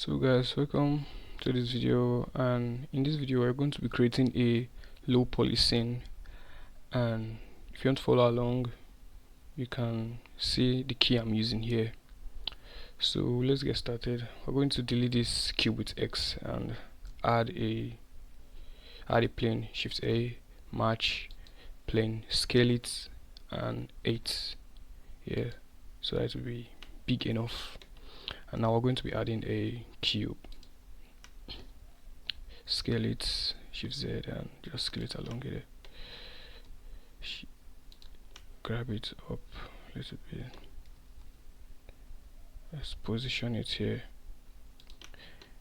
So guys, welcome to this video, and in this video we're going to be creating a low poly scene. And if you want to follow along, you can see the key I'm using here. So let's get started. We're going to delete this cube with X and add a plane. Shift A, match plane, scale it and 8 here, so that will be big enough. And now we're going to be adding a cube. Scale it, Shift Z, and just scale it along here. Grab it up a little bit. Let's position it here.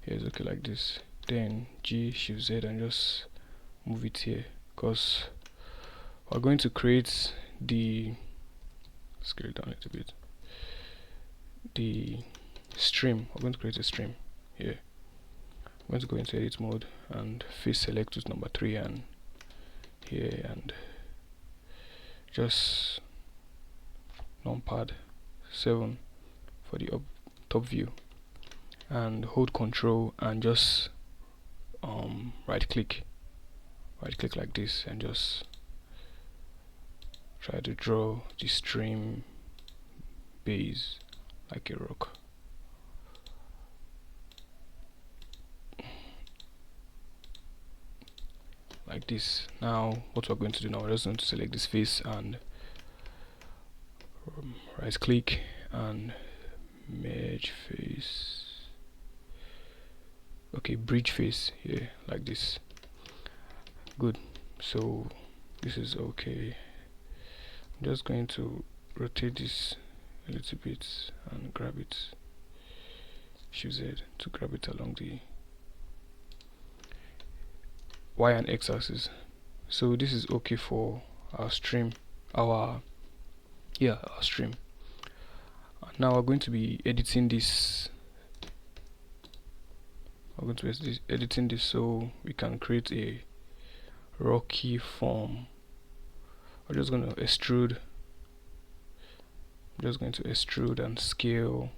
Here's okay like this. Then G, Shift Z, and just move it here, because we're going to create the, scale it down a little bit, the stream. We're going to create a stream here. I'm going to go into edit mode and face select with number 3 and here, and just numpad 7 for the top view, and hold Control and just right click like this, and just try to draw the stream base like a rock. Like this. Now what we're going to do now, we're just going to select this face and right click and merge face. Okay, bridge face here like this. Good. So this is okay. I'm just going to rotate this a little bit and grab it, Shift Z to grab it along the Y and X axis. So this is okay for our stream, our stream. Now we're going to be editing this. We're going to be editing this so we can create a rocky form. We're just going to extrude. I'm just going to extrude and scale.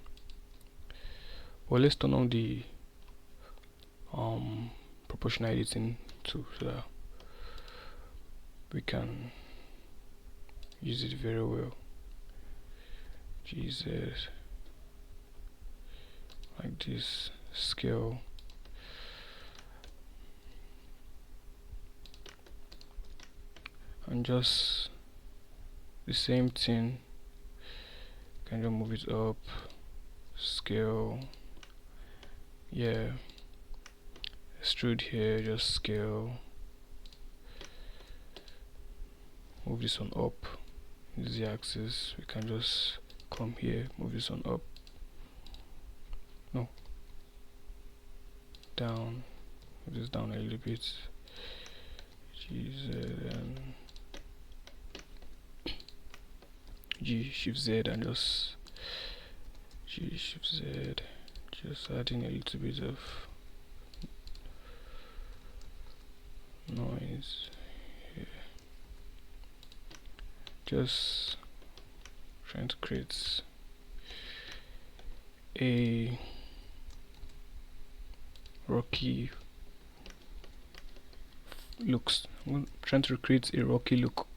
Well, let's turn on the proportional editing too, so that we can use it very well. Jesus, like this, scale. And just the same thing, can just move it up, scale, yeah, extrude here, just scale, move this one up, Z axis, we can just come here, move this one up, no, down, move this down a little bit, GZ and G, Shift Z, and just G, Shift Z, just adding a little bit of noise here. Just trying to create a rocky looks. I'm trying to create a rocky look.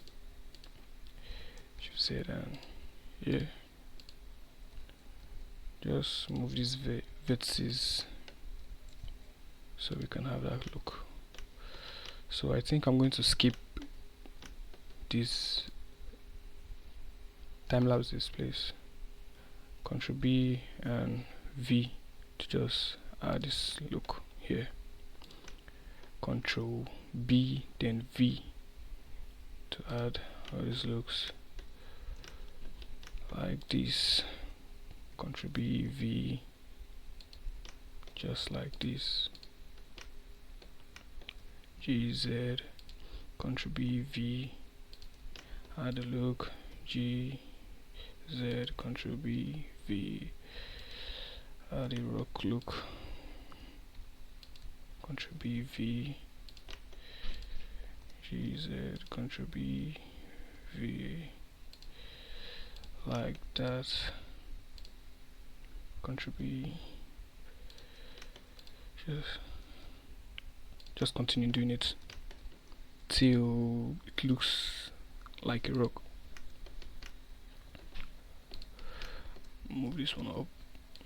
Should say that, yeah. Just move these vertices so we can have that look. So I think I'm going to skip this time lapse displays. Ctrl B and V to just add this look here. Ctrl B then V to add all these looks like this. Ctrl B, V, just like this. GZ, Ctrl B, V, add a look. G, Z, Ctrl B, V, add a rock look. Ctrl B, V, G, Z, Ctrl B, V, like that. Ctrl B, just continue doing it till it looks like a rock. Move this one up.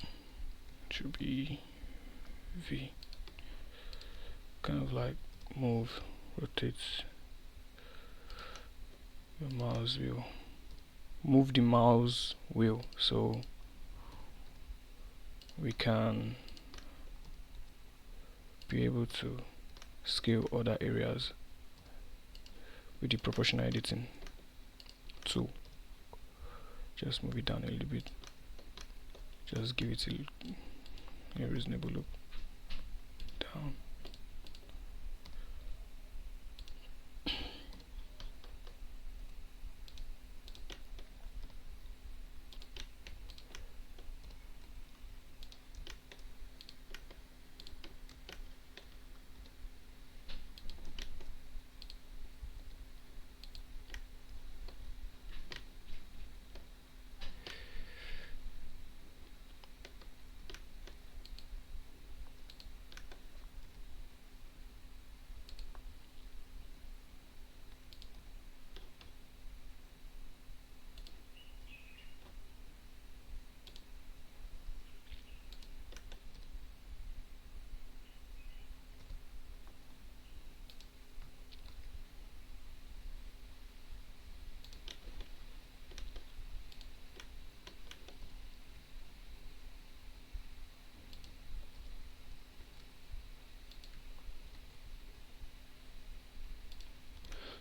It should be V. Kind of like move, rotate your mouse wheel. Move the mouse wheel so we can be able to scale other areas with the proportional editing tool. Just move it down a little bit. Just give it a reasonable look. Down.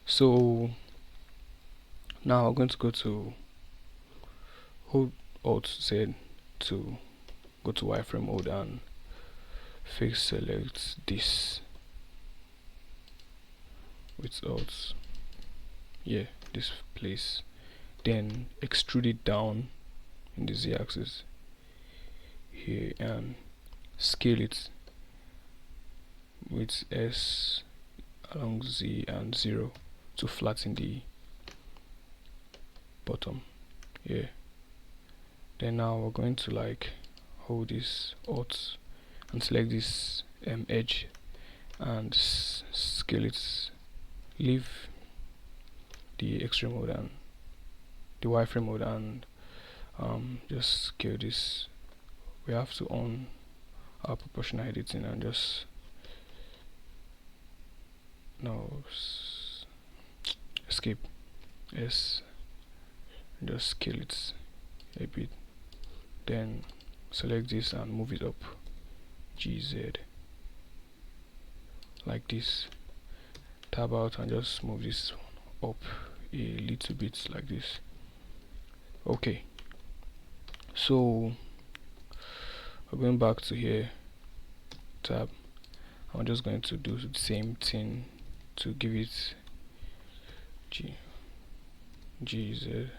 So now I'm going to go to hold Alt Z to go to wireframe mode and fix select this with Alt, yeah, this place, then extrude it down in the Z axis here and scale it with S along Z and 0 to flatten the bottom. Yeah, then now we're going to like hold this Alt and select this edge and scale it, leave the extreme mode and the wireframe mode and just scale this. We have to on our proportional editing and just escape S and just scale it a bit, then select this and move it up GZ like this. Tab out and just move this up a little bit like this. Okay, so we're going back to here, tab. I'm just going to do the same thing to give it GZ,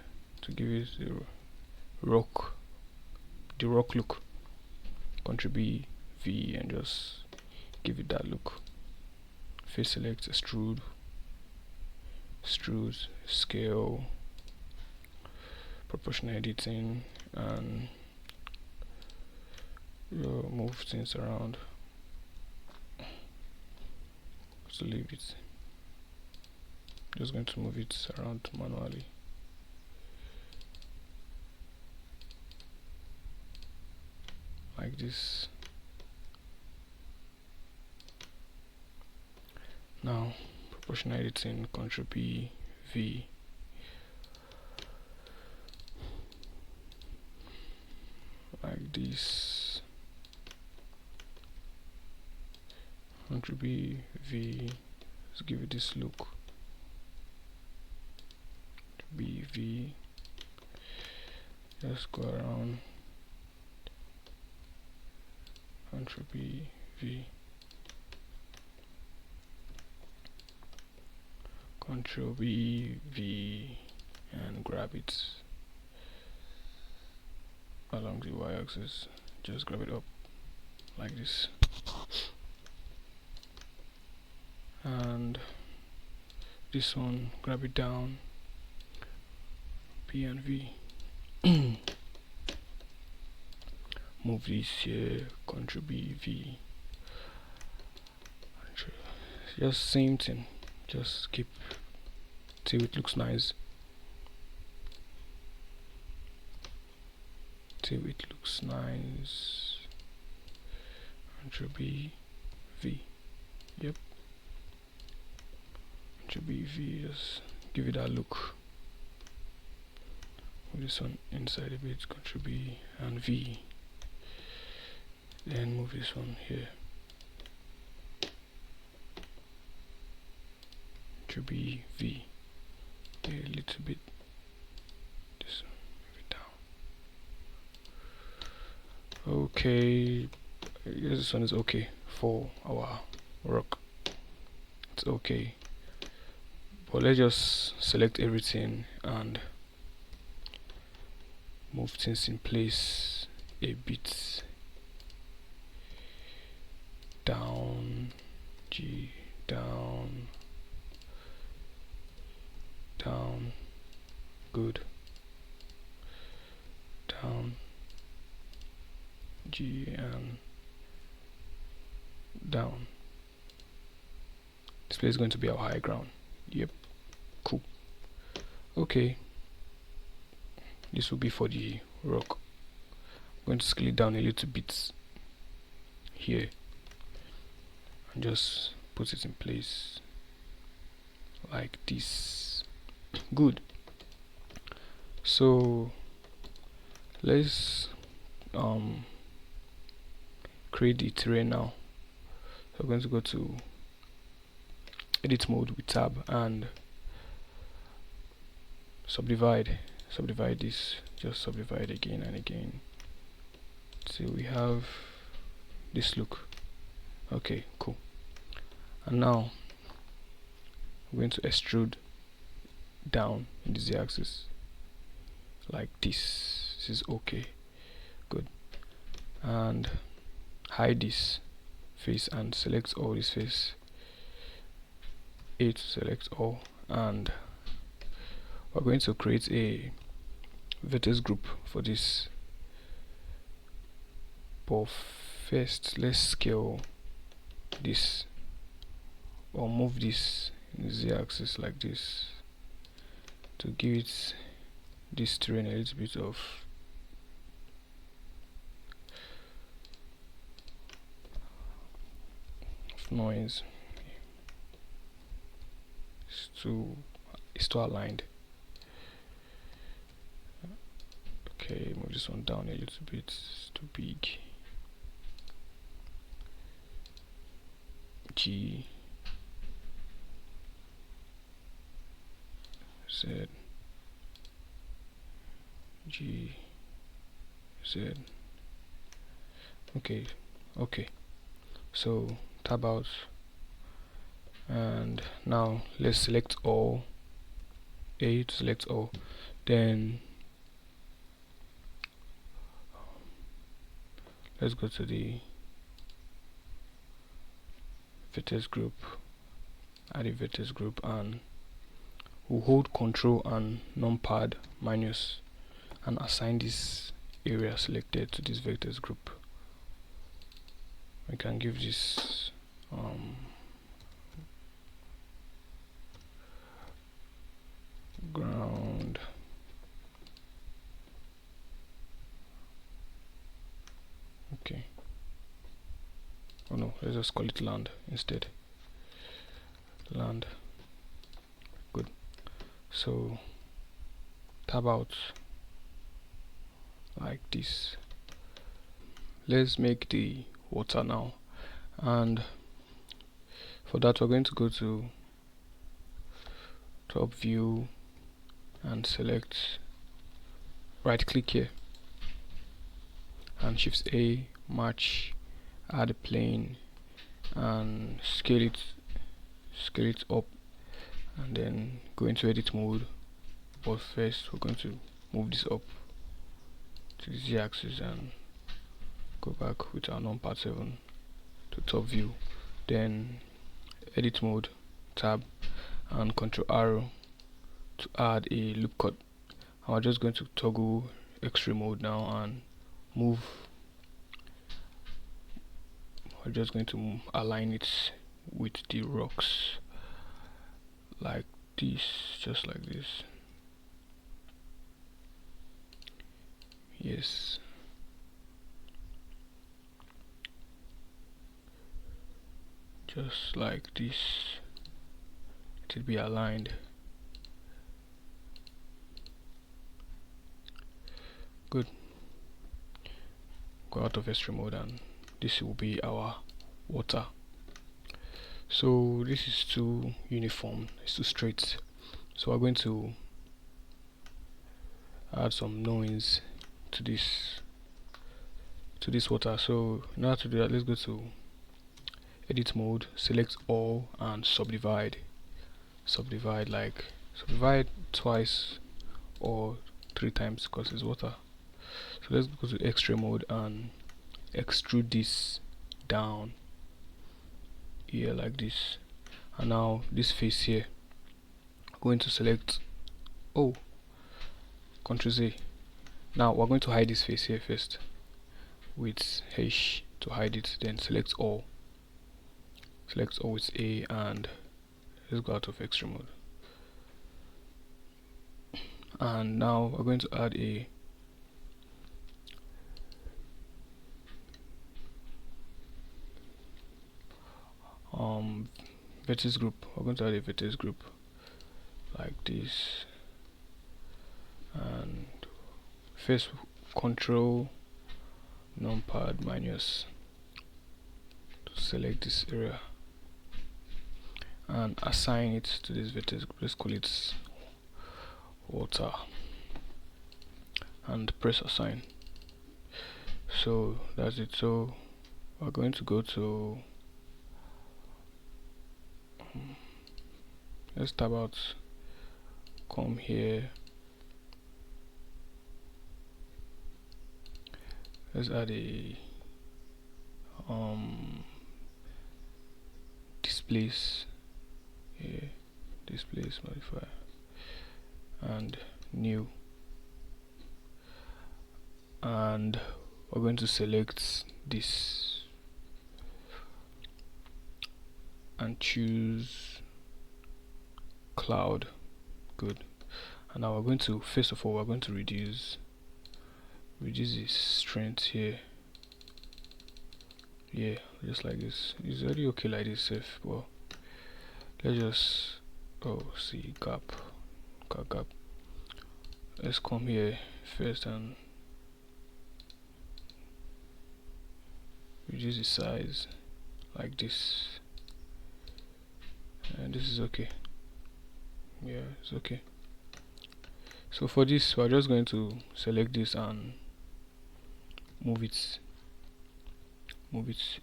to give it the rock look. Ctrl B V and just give it that look. Face select, extrude, scale, proportional editing, and move things around. So leave it. Just going to move it around manually. Like this. Now proportional editing, Ctrl B V. Like this. Ctrl B V. Let's give it this look. B V. Just go around. Ctrl B V. Ctrl B V and grab it along the y-axis. Just grab it up like this, and this one grab it down, P and V. Move this here, Ctrl B V, just same thing, just keep till it looks nice, till it looks nice. Control B, V. Yep. Control B, V. Just give it that look. Move this one inside a bit. Control B and V. Then move this one here. Control B, V. A little bit. This one, move it down. Okay. I guess this one is okay for our rock. It's okay. But let's just select everything and move things in place a bit. Down, G, down, down, good, down, G and down. This place is going to be our high ground. Yep, cool. Okay, this will be for the rock. I'm going to scale it down a little bit here and just put it in place like this. Good. So let's create the terrain now. So I'm going to go to edit mode with tab and subdivide this, just subdivide again and again till we have this look. Okay, cool. And now I'm going to extrude down in the z-axis like this. This is okay, good. And hide this face and select all this face. A to select all, and we're going to create a vertex group for this. But first, let's scale this or move this in the z-axis like this to give it this terrain a little bit of noise. It's too aligned. Okay, move this one down a little bit. It's too big. G, Z, G, Z. Okay, so tab out, and now let's select all. A to select all, then let's go to the vertex group, add a vertex group, and we'll hold Control and numpad minus and assign this area selected to this vertex group. We can give this ground, okay. Oh no, let's just call it land instead. Land. Good. So tab out like this. Let's make the water now, and for that we're going to go to top view and select, right click here and shift A, match, add a plane and scale it up, and then go into edit mode. But first we're going to move this up to the z-axis and go back with our numpad 7 to top view, then edit mode, tab and control arrow to add a loop cut. I'm just going to toggle X-ray mode now and move. We're just going to align it with the rocks like this, just like this. Yes, just like this. It will be aligned. Good. Go out of extreme mode, and this will be our water. So this is too uniform, it's too straight, so we're going to add some noise to this water. So in order to do that, let's go to edit mode, select all, and subdivide twice or 3 times because it's water. So let's go to X-ray mode and extrude this down here like this. And now this face here, I'm going to select Ctrl Z. Now we're going to hide this face here first with H to hide it, then select all with A, and let's go out of X-ray mode. And now we're going to add a vertex group. We're going to add a vertex group like this, and first control numpad minus to select this area and assign it to this vertex group. Let's call it water and press assign. So that's it. So we're going to go to let's tab out, come here, let's add a displace here, displace modifier and new, and we're going to select this and choose cloud. Good. And now we're going to, first of all, we're going to reduce the strength here, just like this. It's already okay like this. If well, let's just see gap. Let's come here first and reduce the size like this, and this is okay. Yeah, it's okay. So for this, we're just going to select this and move it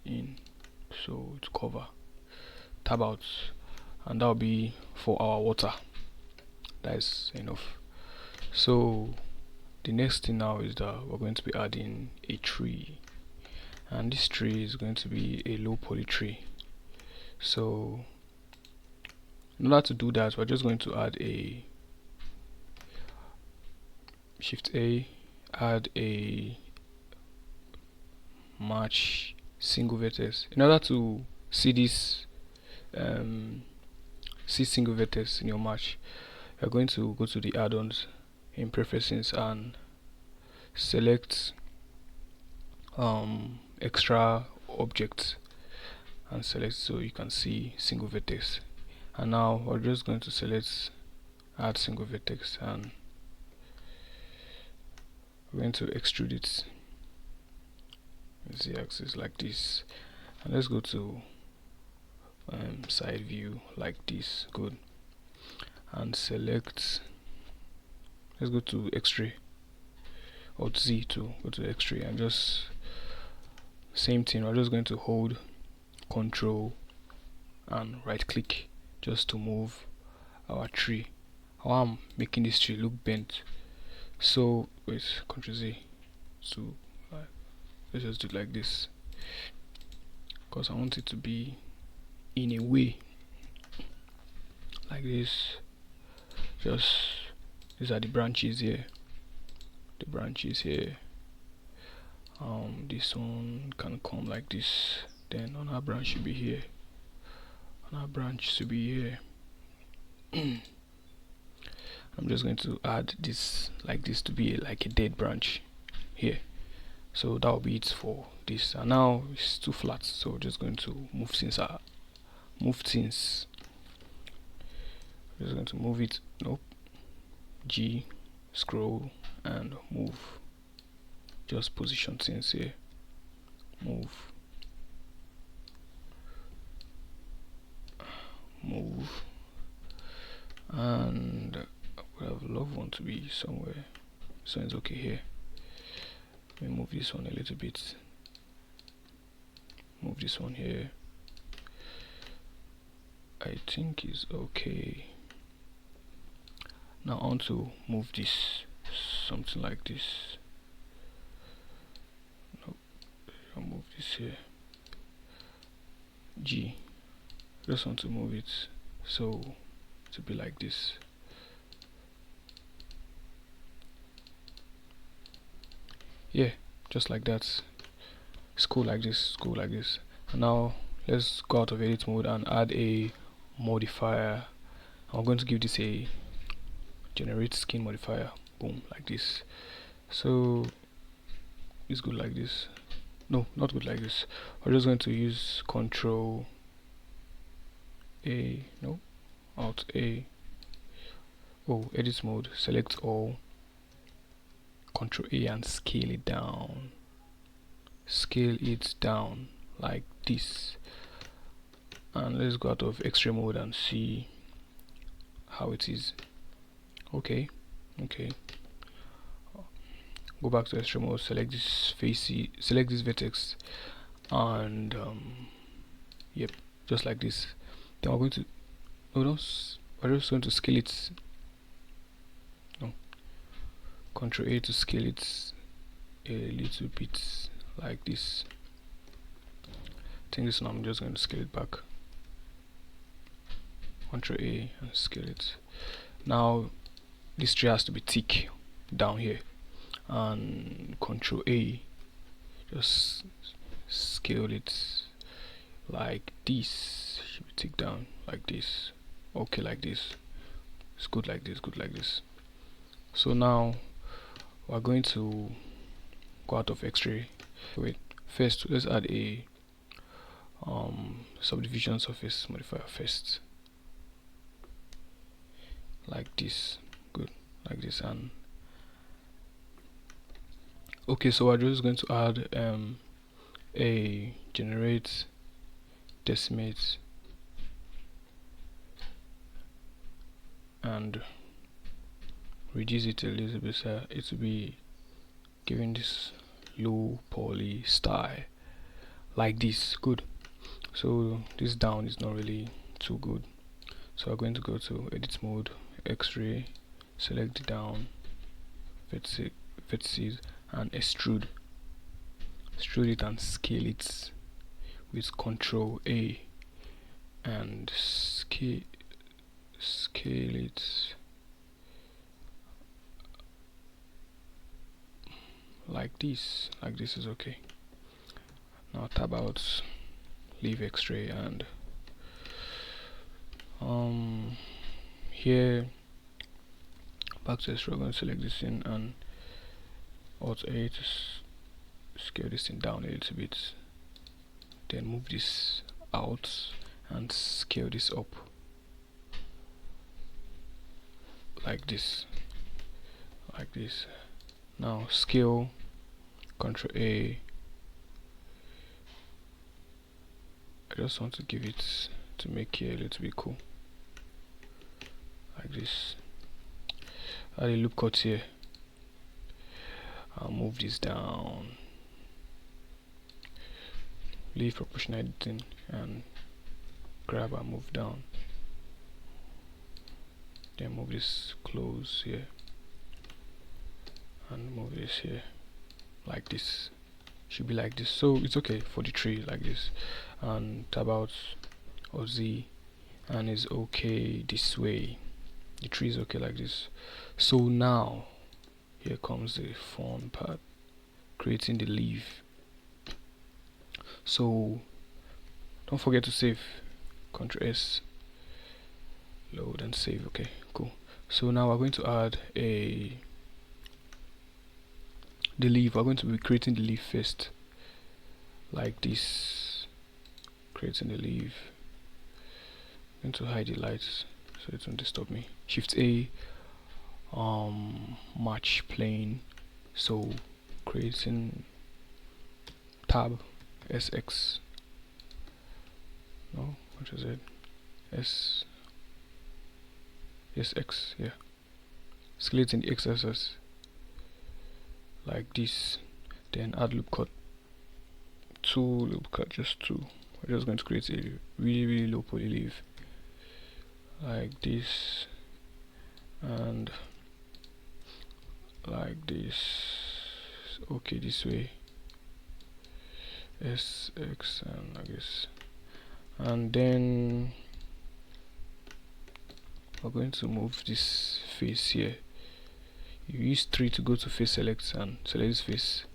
in so to cover, tab out, and that'll be for our water. That is enough. So the next thing now is that we're going to be adding a tree, and this tree is going to be a low poly tree. So in order to do that, we're just going to add a Shift A, add a match single vertex. In order to see this see single vertex in your match, you're going to go to the add-ons in preferences and select extra objects and select so you can see single vertex. And now we're just going to select add single vertex, and we're going to extrude it z-axis like this, and let's go to side view like this. Good. And select, let's go to X-ray or Z to go to X-ray, and just same thing, we're just going to hold Control and right click just to move our tree. How I'm making this tree look bent, so wait, Ctrl Z, so let's just do it like this because I want it to be in a way like this. Just these are the branches here, this one can come like this, then another branch should be here and our branch should be here. I'm just going to add this like this to be like a dead branch here. So that will be it for this. And now it's too flat, so we're just going to move things. Just going to move it. Nope. G, scroll and move. Just position things here. Move. And I would have loved one to be somewhere. So it's okay here. Let me move this one a little bit. Move this one here. I think is okay. Now I want to move this something like this. Nope. I'll move this here. G. Just want to move it so to be like this. Yeah, just like that. It's cool like this, cool like this. And now let's go out of edit mode and add a modifier. I'm going to give this a generate skin modifier. Boom, like this. So it's good like this. No, not good like this. We're just going to use Control A, no, Alt A. Oh, edit mode, select all, Control A and scale it down. Scale it down like this. And let's go out of X-ray mode and see how it is. Okay. Go back to X-ray mode, select this select this vertex, and yep, just like this. Then we're going to we're just going to scale it. No, Control A to scale it a little bit like this. I think this one I'm just going to scale it back. Control A and scale it. Now this tree has to be thick down here, and Control A, just scale it like this. Should be thick down like this. Okay, like this. It's good like this, good like this. So now we're going to go out of X-ray. Wait, first let's add a subdivision surface modifier first, like this. Good, like this. And okay, so we're just going to add a generate decimate and reduce it a little bit so it will be giving this low poly style like this. Good. So this down is not really too good, so we're going to go to edit mode, X-ray, select down vertices and extrude it and scale it with Control A and scale it like this. Like this is okay. Now tab out, leave X-ray, and here back to X-ray. We're going to select this in and Alt A to scale this thing down a little bit, then move this out and scale this up like this, like this. Now scale, Control A. I just want to give it to make it a little bit cool, like this. Add a loop cut here. I'll move this down, leave proportional editing and grab and move down, then move this close here and move this here like this. Should be like this, so it's okay for the tree like this. And tab out or Z, and it's okay this way. The tree is okay like this. So now here comes the fun part, creating the leaf. So don't forget to save. Ctrl S, load and save. Okay, cool. So now we're going to add the leaf. We're going to be creating the leaf first, like this. Creating the leaf. I'm going to hide the lights so it won't disturb me. Shift A, match plane. So creating tab SX. No, what is it? SX, yeah. Scale in the X-axis like this. Then add loop cut. 2 loop cut, just 2. We're just going to create a really low poly leaf like this and like this. Okay, this way. SX and like this. And then we're going to move this face here. You use 3 to go to face select and select this face.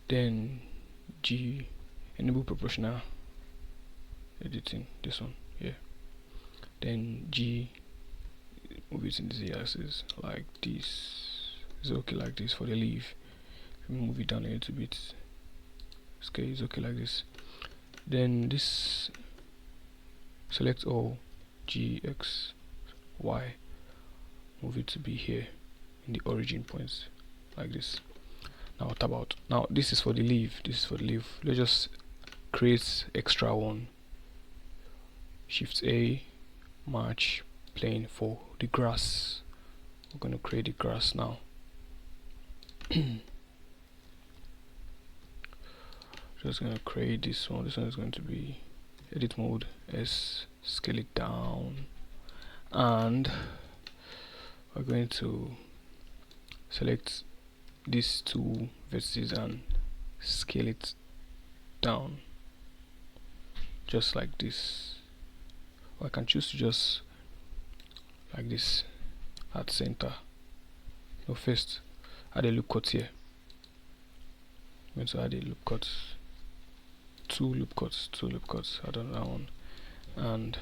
Then G, enable proportional editing, this one here. Then G, move it in the Z-axis like this. It's okay like this for the leaf. Move it down a little bit. Okay, it's okay like this. Then this, select all, G, X, Y, move it to be here in the origin points like this. Now tab out. Now this is for the leaf. This is for the leaf. Let's just create extra one. Shift A, match plane for the grass. We're going to create the grass now. Just going to create this one. This one is going to be edit mode S, scale it down, and we're going to select these 2 vertices and scale it down just like this. Or I can choose to just like this at center. No, first add a loop cut here. I'm going to add a loop cut, 2 loop cuts, add on that one, and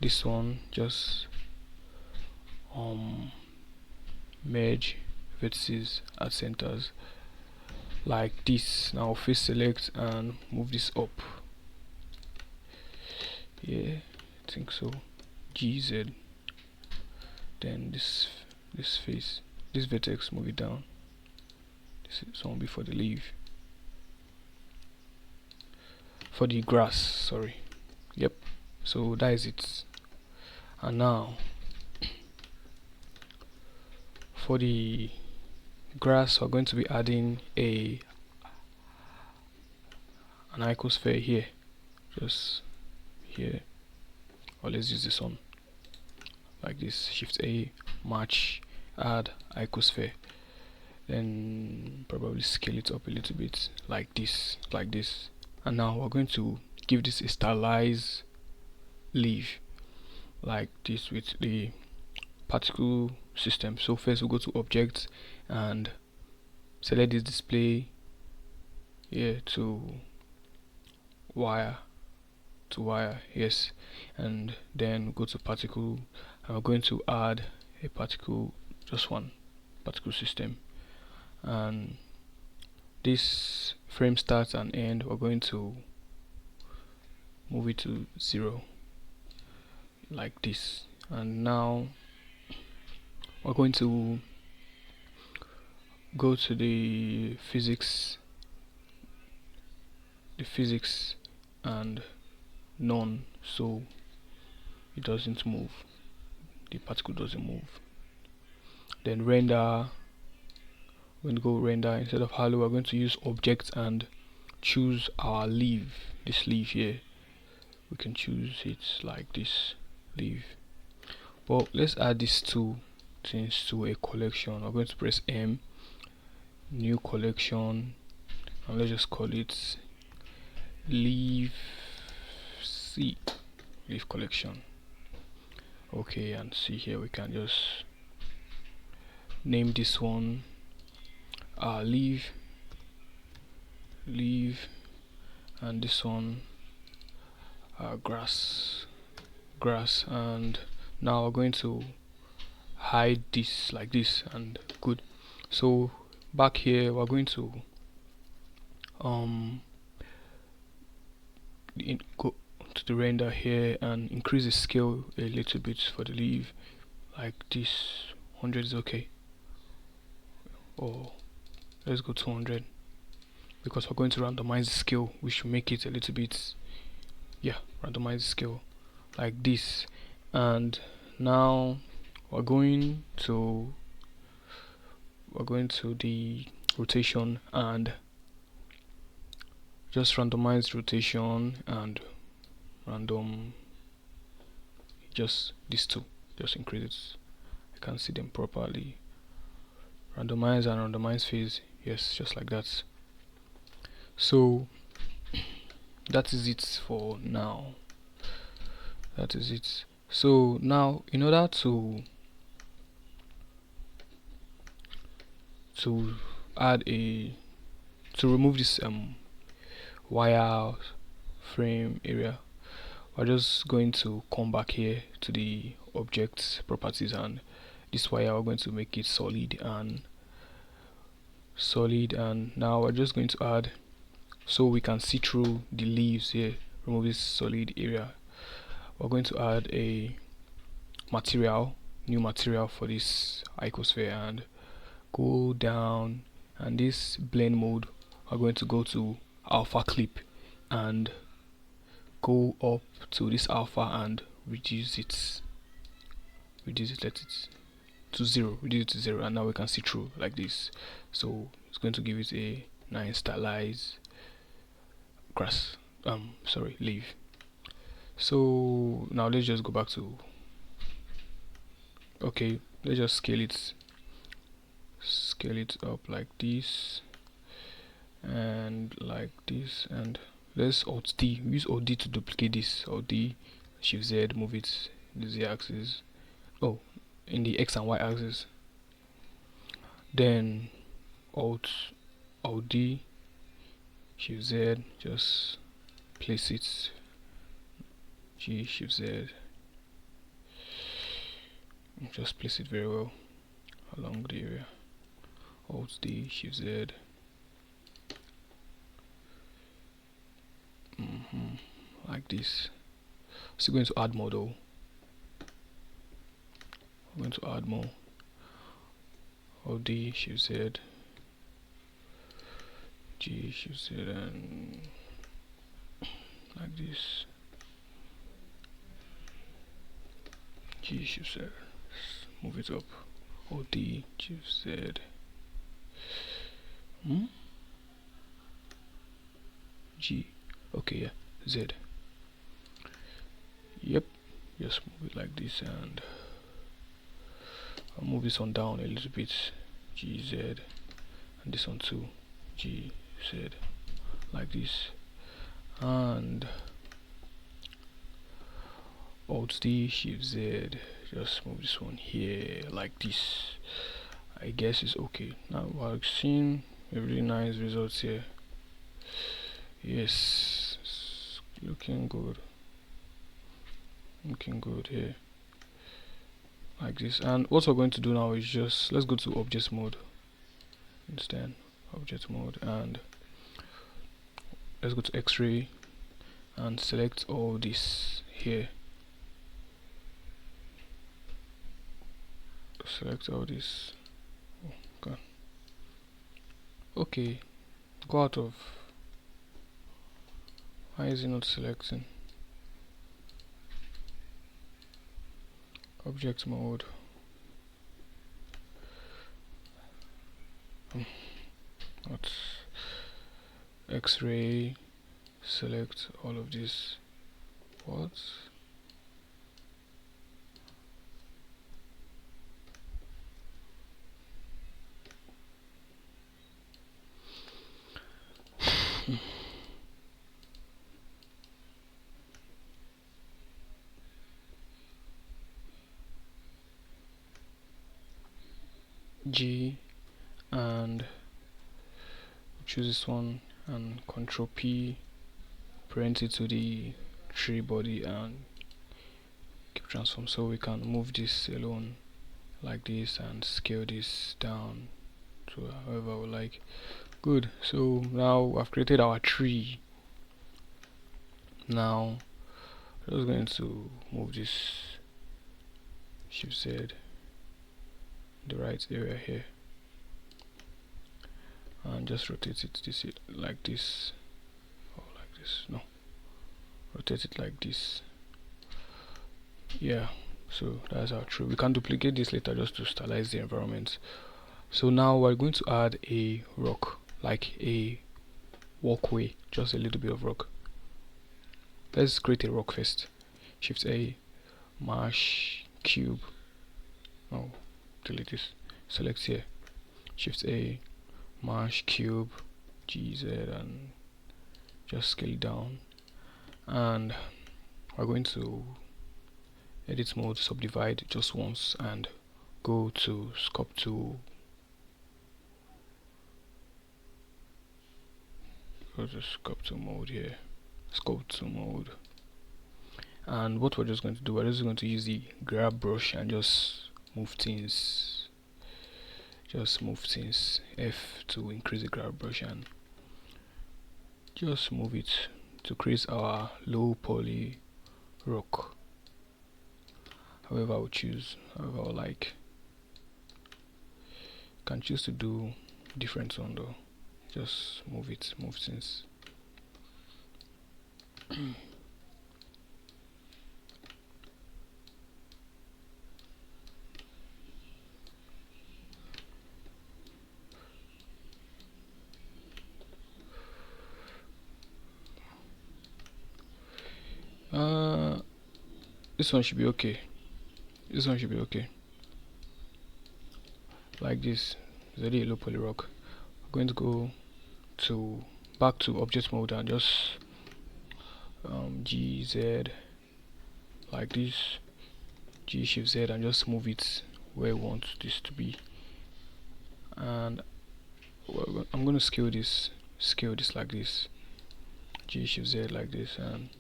this one just merge vertices at centers like this. Now face select and move this up. Yeah, I think so. GZ. Then this face, this vertex, move it down. This one before the leaf. For the grass, sorry. Yep. So that is it. And now for the grass, we're going to be adding an icosphere here, just here, or let's use this one like this. Shift A, match, add icosphere, then probably scale it up a little bit like this, and now we're going to give this a stylized leaf like this with the particle system. So first we'll go to objects and select this display here to wire, yes, and then go to particle, and we're going to add a particle, just one particle system, and this frame start and end, we're going to move it to 0 like this. And now we're going to go to the physics and none, so it doesn't move, the particle doesn't move. Then render, when go render, instead of halo we're going to use object and choose our leaf, this leaf here. We can choose it like this leaf, but let's add these 2 things to a collection. I'm going to press M, new collection, and let's just call it leaf C, leaf collection. Okay, and see here we can just name this one leaf, and this one grass. grass, and now we're going to hide this like this, and good. So back here we're going to go to the render here and increase the scale a little bit for the leaf like this. 100 is okay, or let's go 200, because we're going to randomize the scale. We should make it a little bit, yeah, randomize the scale like this. And now we're going to the rotation and just randomize rotation and random, just these two, just increase it. I can't see them properly. Randomize and randomize phase, yes, just like that. So that is it for now. That is it. So now, in order to add a to remove this wire frame area, we're just going to come back here to the object properties, and this wire we're going to make it solid, and now we're just going to add, so we can see through the leaves here, remove this solid area. We're going to add a new material for this icosphere, and go down, and this blend mode, we're going to go to alpha clip and go up to this alpha and reduce it, let it to 0, reduce it to 0, and now we can see through like this. So it's going to give it a nice stylized grass, leaf. So now let's just go back to, okay, let's just scale it up like this and like this, and let's Alt D, use Alt D to duplicate this. Alt D, Shift Z, move it in the Z axis, in the X and Y axis, then Alt D, Shift Z, just place it, G, Shift Z, just place it very well along the area. Alt D, Shift Z, like this. So we're going to add more though. We're going to add more. Alt D, Shift Z, G, Shift Z, and like this. G, Shift Z, move it up. Alt D, Shift Z. G, okay, yeah, Z. Yep, just move it like this, and I'll move this one down a little bit, GZ, and this one too, GZ, like this, and Alt D, Shift Z, just move this one here like this. I guess it's okay. Now we're seeing a really nice results here. Yes, it's looking good here, like this. And what we're going to do now is just, let's go to object mode instead, and let's go to X-ray and select all this here, select all this. Oh god, okay, go out of, why is it not selecting? Object mode, not X-ray, select all of this. What? G, and choose this one, and Control P, print it to the tree body, and keep transform, so we can move this alone like this and scale this down to however we like. Good. So now I've created our tree. Now I'm just going to move this Shift Z the right area here and just rotate it like this, or like this. No, rotate it like this. Yeah, so that's our tree. We can duplicate this later just to stylize the environment. So now we're going to add a rock, like a walkway, just a little bit of rock. Let's create a rock first. Shift A, mesh cube. Oh, delete this. Select here. Shift A, mesh cube, GZ, and just scale it down. And we're going to edit mode, subdivide just once, and go to sculpt tool. Go to sculpt mode here. Sculpt mode. And what we're just going to do, we're just going to use the grab brush and just move things. Just move things. F to increase the grab brush and just move it to create our low poly rock. However I will choose, however I like. Can choose to do different one though. Just move it, move things. This one should be okay. This one should be okay. Like this. It's already a low poly rock. I'm going to go to back to object mode and just GZ like this, G Shift Z, and just move it where we want this to be. And I'm going to scale this like this, G Shift Z like this, and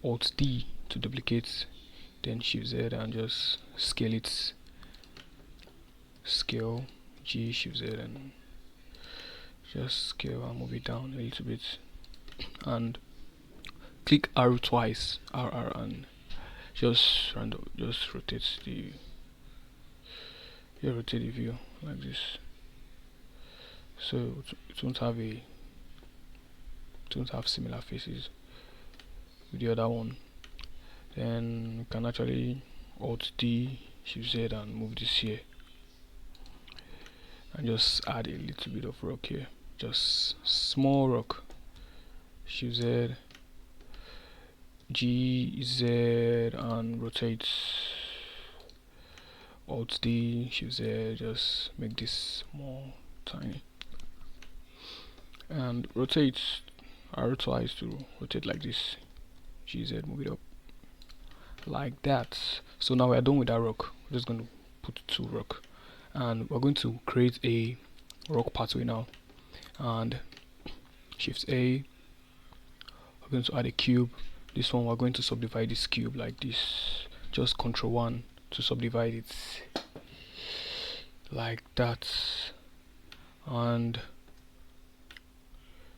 Alt D to duplicate, then Shift Z and just scale it. Scale, G Shift Z, and just scale and move it down a little bit, and click R twice, R, and just rotate the view like this, so it won't have similar faces with the other one. Then we can actually Alt D, Shift Z, and move this here, and just add a little bit of rock here, just small rock. Shift Z, G Z, and rotate. Alt D, Shift Z, just make this more tiny, and rotate R twice to rotate like this. GZ, move it up like that. So now we're done with that rock. We're just going to put 2 rock, and we're going to create a rock pathway now, and Shift A, we're going to add a cube. This one we're going to subdivide this cube like this, just Ctrl 1 to subdivide it like that, and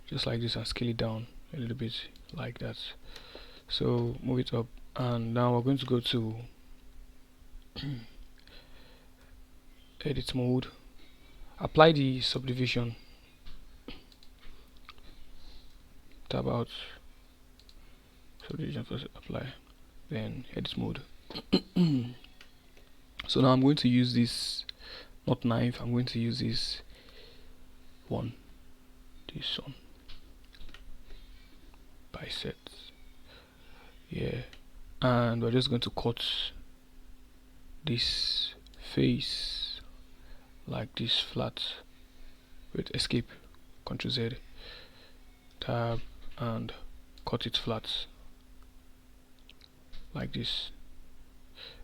just like this, and scale it down a little bit like that. So move it up, and now we're going to go to edit mode, apply the subdivision, tab out, subdivision first, apply, then edit mode. So now I'm going to use this, not knife, I'm going to use this one, bisects, yeah, and we're just going to cut this face like this flat with escape, Ctrl Z, tab, and cut it flat like this.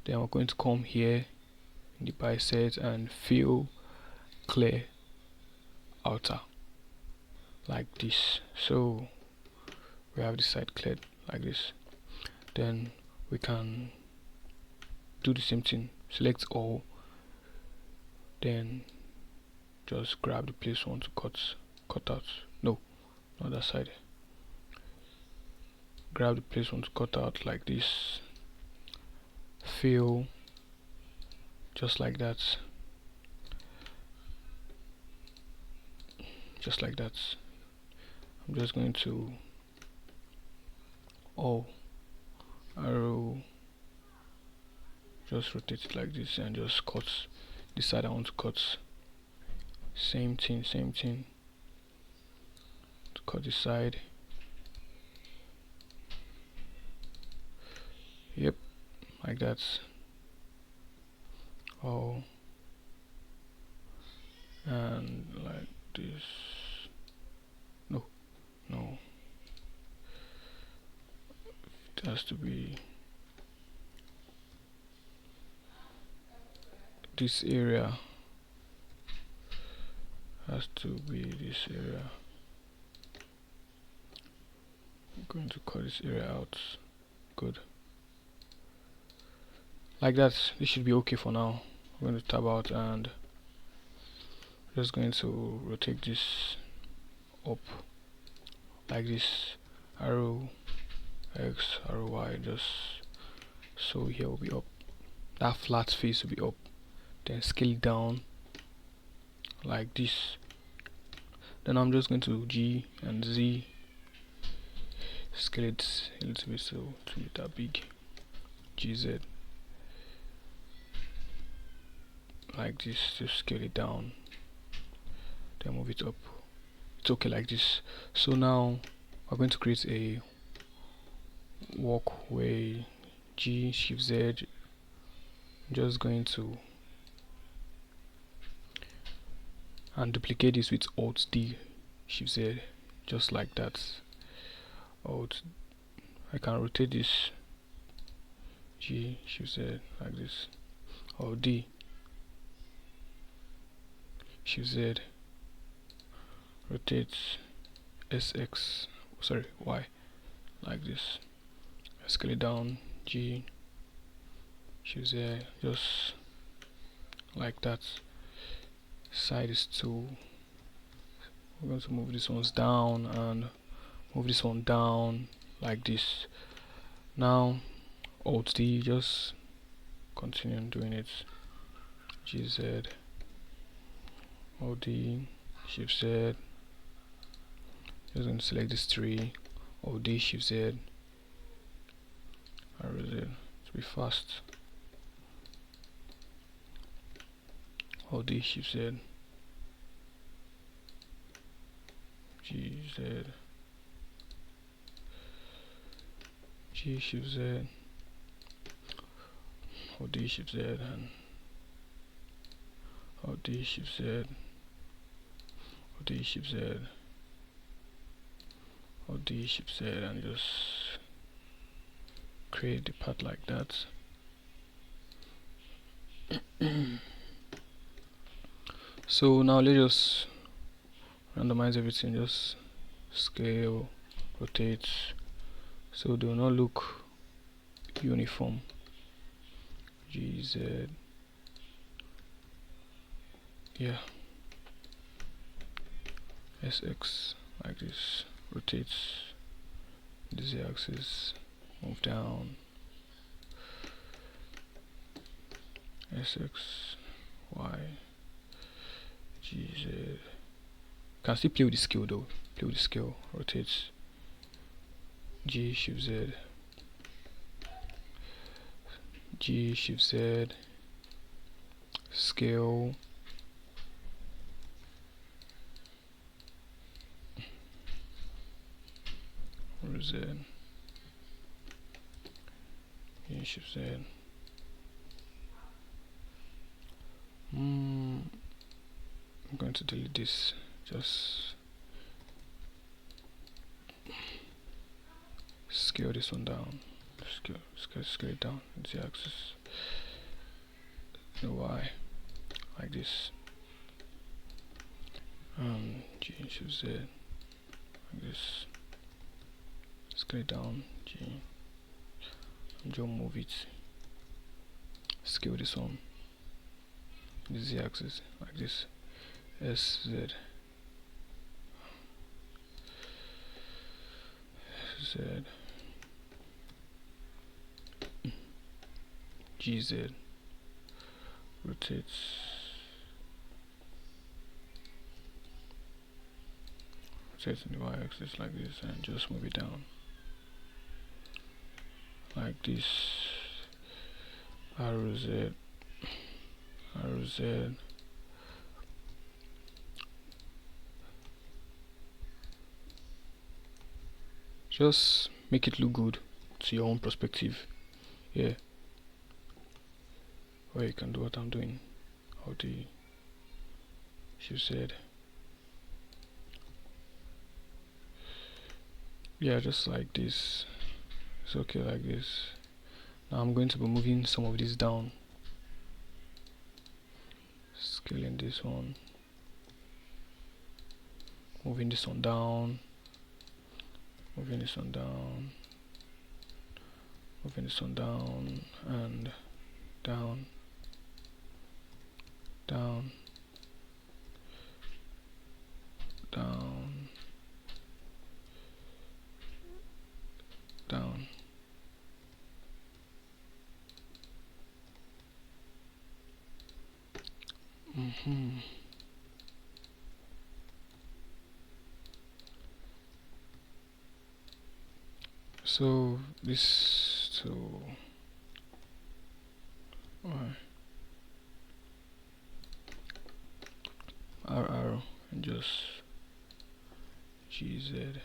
Then we're going to come here in the bisect and fill clear outer like this, so we have this side cleared like this. Then we can do the same thing, select all, then just grab the place you want to cut out. No, not that side. Grab the place you want to cut out like this, fill just like that, just like that. I'm just going to arrow, just rotate it like this and just cut the side I want to cut. Same thing to cut the side. Yep, like that. And like this. No, it has to be this area, has to be this area. I'm going to cut this area out. Good, like that. This should be okay for now. I'm going to tab out and just going to rotate this up like this, arrow X, arrow Y, just so here will be up, that flat face will be up, then scale it down like this. Then I'm just going to G and Z, scale it a little bit so to be that big, GZ, like this, just scale it down, then move it up. It's okay like this. So now we're going to create a walkway. G, Shift Z, I'm just going to and duplicate this with Alt D, Shift Z, just like that. Alt, I can rotate this, G, Shift Z, like this, Alt D, Shift Z, rotate SX, sorry, Y, like this, scale it down, G, Shift Z, just like that. Side is 2. We're going to move this ones down and move this one down like this. Now Alt D, just continue doing it, GZ, Alt D, Shift Z, just going to select this 3, Alt D, Shift Z, arrow Z to be fast, Alt D, Shift Z, GZ, G, Shift Z, Alt D, Shift Z, and Alt D, Shift Z, Alt D, Shift Z, Alt D, Shift Z, and just create the path like that. So now let's just randomize everything, just scale, rotate, so they will not look uniform. GZ, yeah, SX, like this, rotates the Z axis, move down, SX, Y, GZ. Can still play with the scale though, play with the scale, rotates, G, Shift Z, G, Shift Z, scale, Z, G, Shift Z. I'm going to delete this, just scale this one down, scale it down, Z axis, the Y, like this, G, Shift Z, like this, scale it down, G, and just move it scale this on the z-axis like this. SZ Z GZ rotates in the y-axis like this, and just move it down like this. Arrow Z, arrow Z, just make it look good to your own perspective. Yeah, or you can do what I'm doing, how the shift Z. Yeah, just like this. It's okay like this. Now I'm going to be moving some of this down, scaling this one, moving this one down, moving this one down, moving this one down, and down, down, down, down. So this to R arrow and just GZ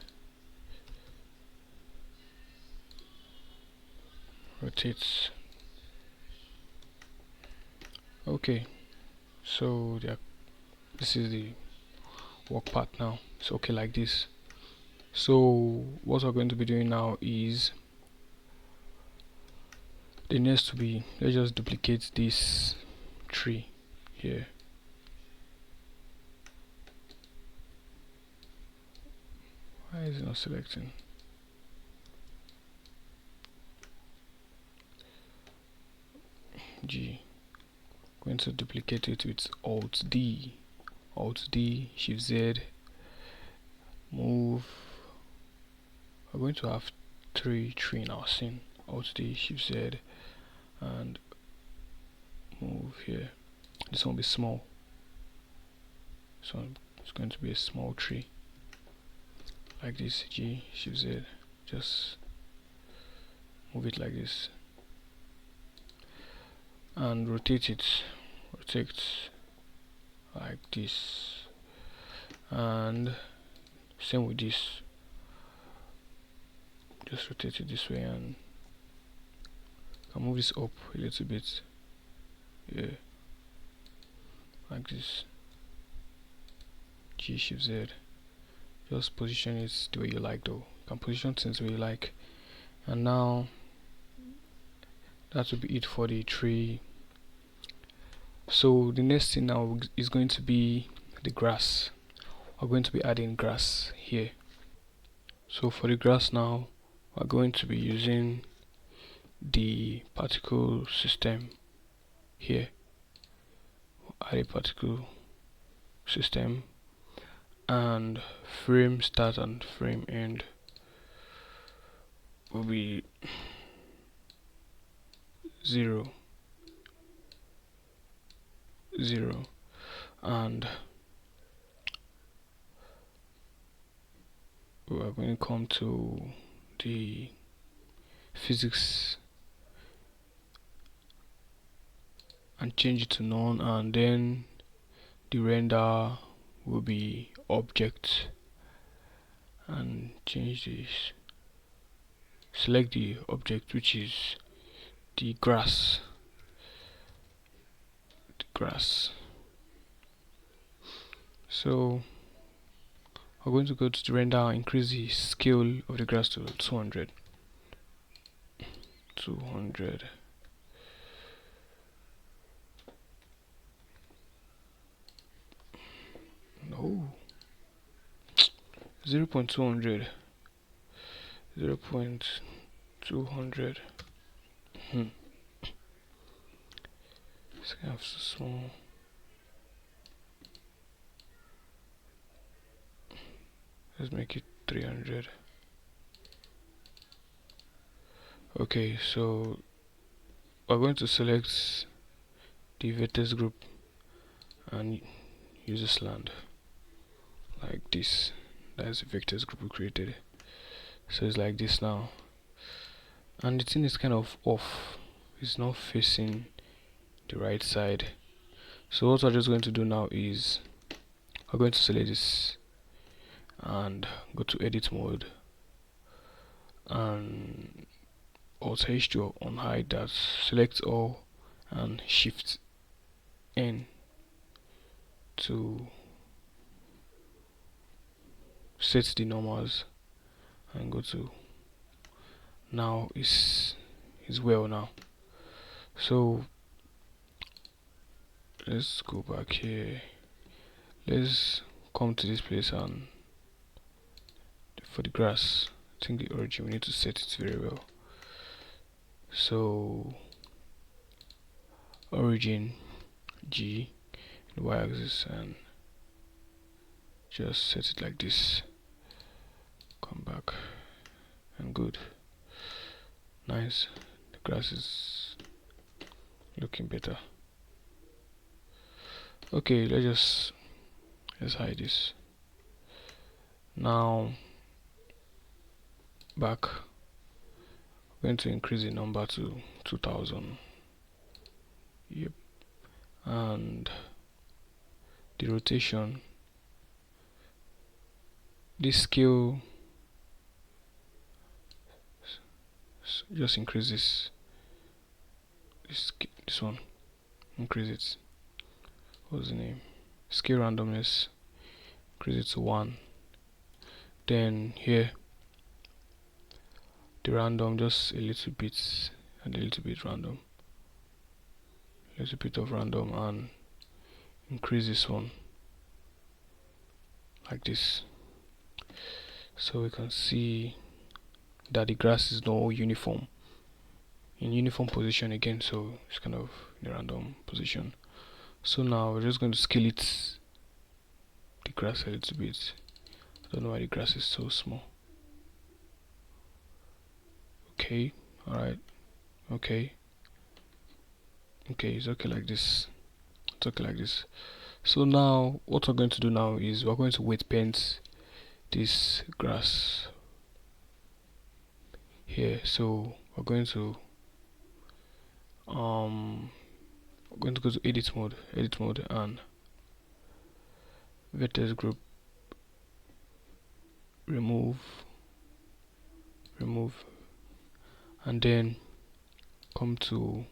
rotates. Okay, so this is the work part now. It's okay like this. So what we're going to be doing now is there needs to be, let's just duplicate this tree here. Why is it not selecting? G. Going to duplicate it with Alt D, Shift Z, move. We're going to have three in our scene. Alt D, Shift Z, and move here. This one will be small, so it's going to be a small tree like this. G, Shift Z, just move it like this and rotate it like this, and same with this, just rotate it this way, and can move this up a little bit, yeah, like this. G, Shift Z, just position it the way you like though. You can position things the way you like. And now that will be it for the tree. So the next thing now is going to be the grass. We're going to be adding grass here. So for the grass now, we're going to be using the particle system here. Add a particle system, and frame start and frame end will be 0, 0, and we are going to come to the physics and change it to none, and then the render will be object, and change this, select the object which is the grass, so we're going to go to the render, increase the scale of the grass to 200. No, 0.200, 0.200. It's kind of so small. Let's make it 300. Okay, so we're going to select the vertex group and use this land like this. That's the vertex group we created. So it's like this now, and the thing is kind of off. It's not facing the right side. So what we're just going to do now is we're going to select this and go to edit mode and Alt H to unhide that, select all and Shift N to set the normals and go to now is well now. So let's go back here. Let's come to this place and for the grass, I think the origin we need to set it very well. So origin G in the y-axis and just set it like this. Come back and good. Nice. The grass is looking better. Okay, let's hide this. Now back. I'm going to increase the number to 2000. Yep. And the rotation, this scale, just increase this one, increase it. What's the name? Scale randomness, increase it to 1. Then here the random, just a little bit and a little bit random, a little bit of random, and increase this one like this, so we can see that the grass is not uniform in uniform position again, so it's kind of in a random position. So now we're just going to scale it, the grass, a little bit. I don't know why the grass is so small. Okay, alright, okay, it's okay like this, it's okay like this. So now what we're going to do now is we're going to weight paint this grass here. So we're going to go to edit mode and vertex group, remove, and then come to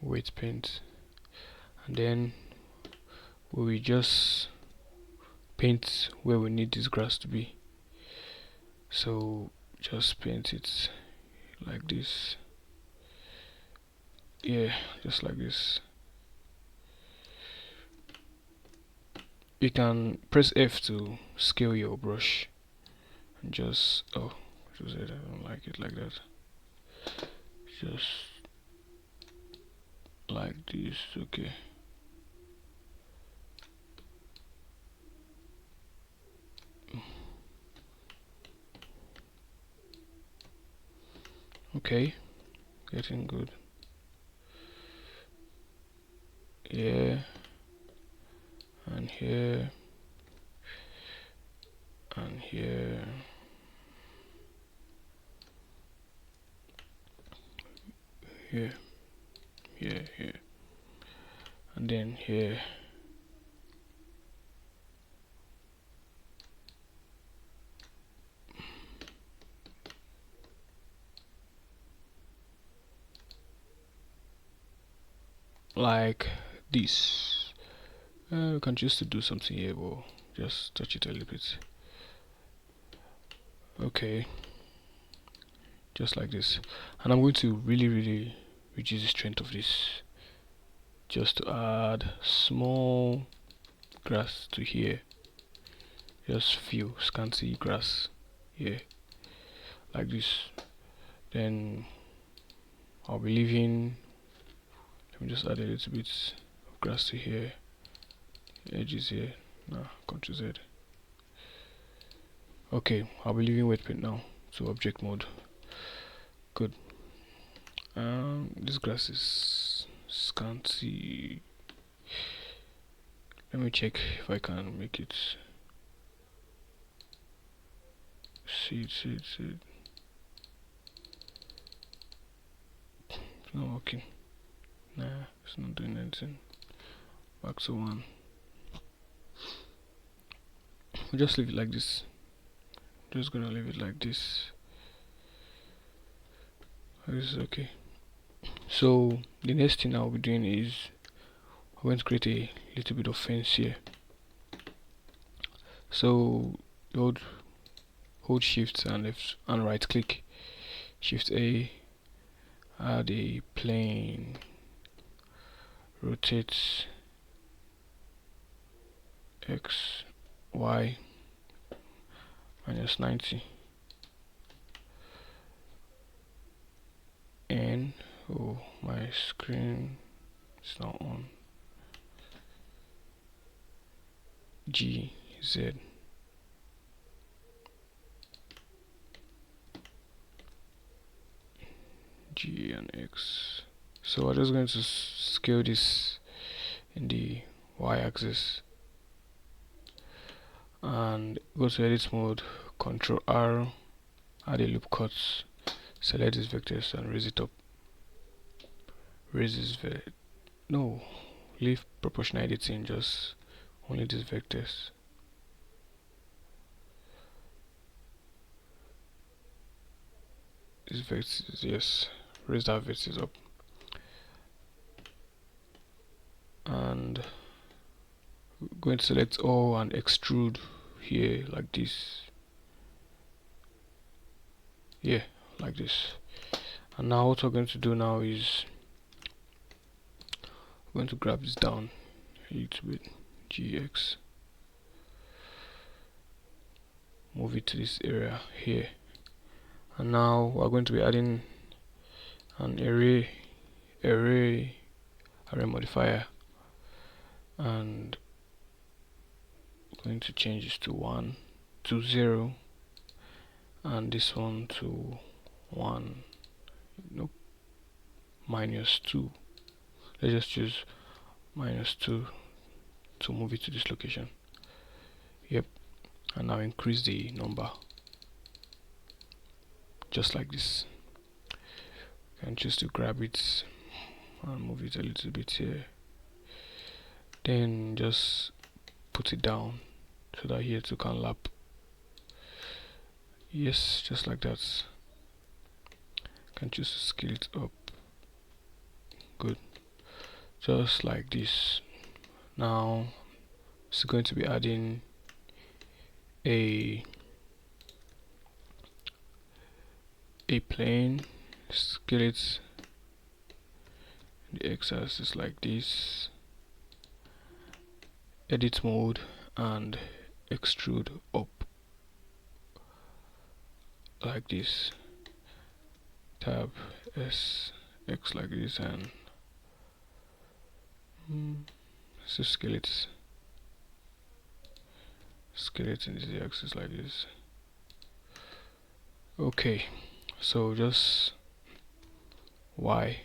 weight paint, and then we will just paint where we need this grass to be. So just paint it like this, yeah, just like this. You can press F to scale your brush and just I don't like it like that, just like this. Okay, okay, getting good. Yeah, and here and here, here, and then here. Like this. We can choose to do something here, but just touch it a little bit. Okay, just like this. And I'm going to really reduce the strength of this, just to add small grass to here, just few scanty grass here, like this. Then I'll be leaving Let me just add a little bit of grass to here, edges here. Nah, Ctrl Z. Okay, I'll be leaving wet paint now to object mode. Good. This grass is scanty. Let me check if I can make it. See it. It's not working. Nah, it's not doing anything. Back to 1. We'll just leave it like this. Just gonna leave it like this. This is okay. So the next thing I'll be doing is I'm going to create a little bit of fence here. So hold shift and left and right click, shift A, add a plane, rotate X, Y minus 90, and oh, my screen is not on. G, Z, G and X. So I'm just going to scale this in the y-axis and go to edit mode, Ctrl R, add a loop cut, select these vectors and raise it up. Raise this leave proportional editing, just only these vectors. These vectors, yes, raise that vertex up. And we're going to select all and extrude here like this. Yeah, like this. And now what we're going to do now is we're going to grab this down a little bit, GX, move it to this area here, and now we're going to be adding an array modifier, and going to change this to 1 to 0 and this one to 1, nope, -2. Let's just choose -2 to move it to this location. Yep. And now increase the number just like this. And choose to grab it and move it a little bit here, then just put it down so that here too can lap. Yes, just like that. Can choose to scale it up. Good, just like this. Now it's going to be adding a plane, scale it in the x-axis like this, edit mode and extrude up like this, tab S, X like this, and so scale it in the axis like this. Okay, so just Y,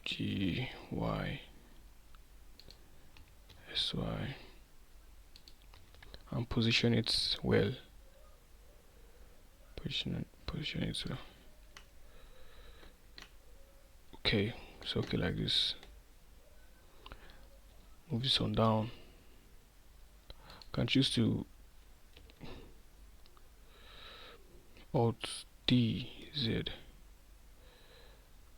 G, Y, S, Y, and position it well. Position it well. Okay, so okay like this. Move this one down. Can choose to Alt D Z,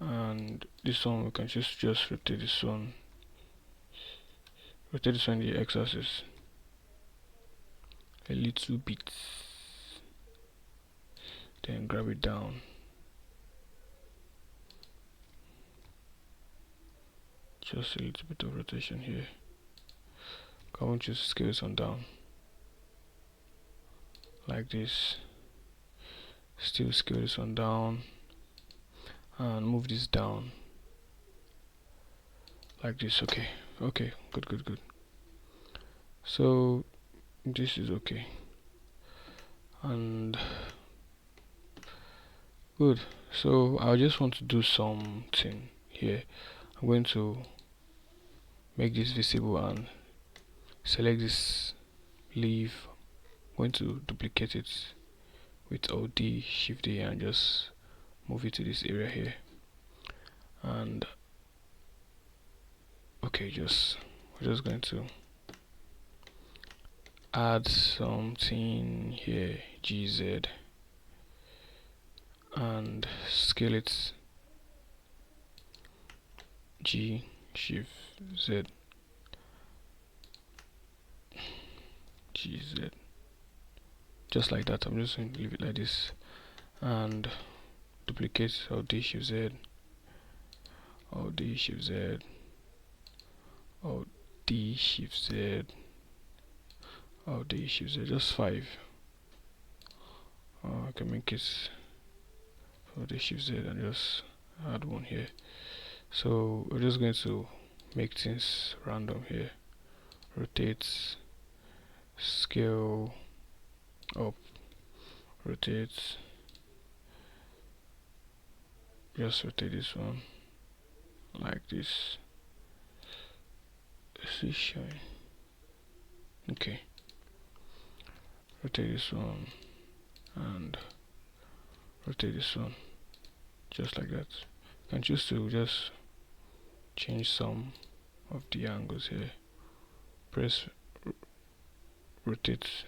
and this one we can just rotate this one. Rotate this one in the x-axis a little bit, then grab it down. Just a little bit of rotation here. I want you to scale this one down like this. Still scale this one down, and move this down like this. Okay, okay, good. So this is okay and good. So I just want to do something here. I'm going to make this visible and select this leaf. I'm going to duplicate it with Alt Shift D and just move it to this area here. And okay, we're just going to add something here, GZ, and scale it G Shift Z, GZ, just like that. I'm just going to leave it like this and duplicate Alt Shift Z, Alt Shift Z, Alt Shift Z, Alt Shift Z, just 5. I can make it Alt Shift Z and just add one here. So we're just going to make things random here. Rotate, scale up, rotate, just rotate this one like this. See shine. Okay, rotate this one and rotate this one just like that. You can choose to just change some of the angles here. Press rotate,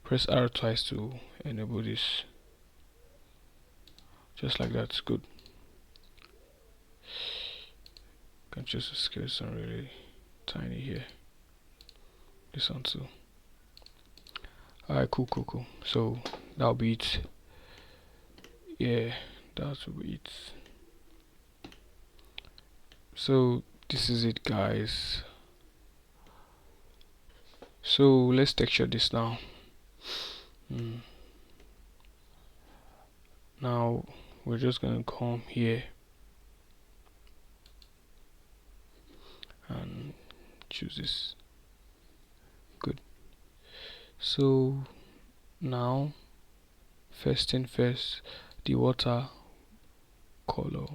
press R twice to enable this, just like that. Good. You can choose to scale some really tiny here, this one too. Alright, cool. So that'll be it. Yeah, that will be it. So this is it, guys. So let's texture this now. Now we're just gonna come here and choose this. Good. So now, first thing first, the water color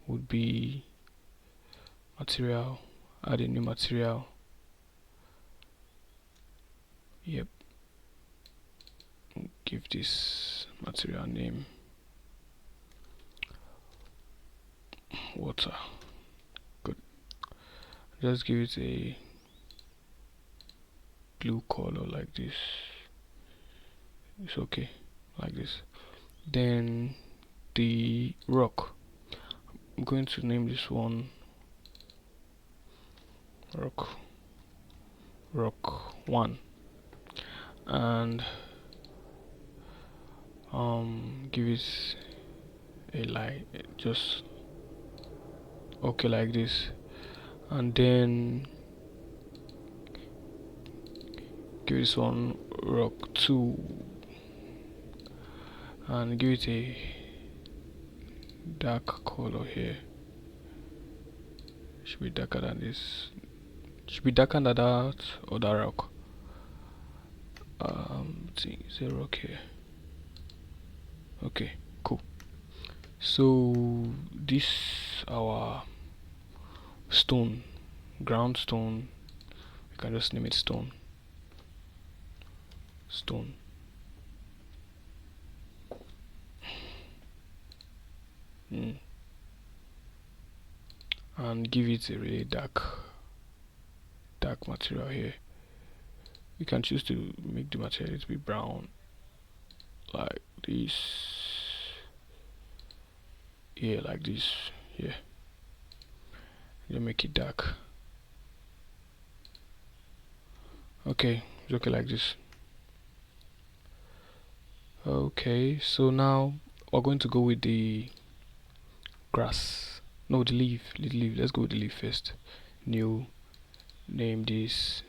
would be material. Add a new material. Yep. Give this material name water. Good. Just give it a blue color like this. It's okay like this. Then the rock, I'm going to name this one rock 1 and give it a light, just okay like this. And then give this one rock 2 and give it a dark color here. Should be darker than this, should be darker than that other rock. It's a rock here. Okay, cool. So this our stone, ground stone, we can just name it stone. And give it a really dark material here. You can choose to make the material to be brown like this. Yeah, like this. Yeah, you make it dark. Okay, it's okay like this. Okay, so now we're going to go with the grass. No, the leaf. Let's go with the leaf first. New, name this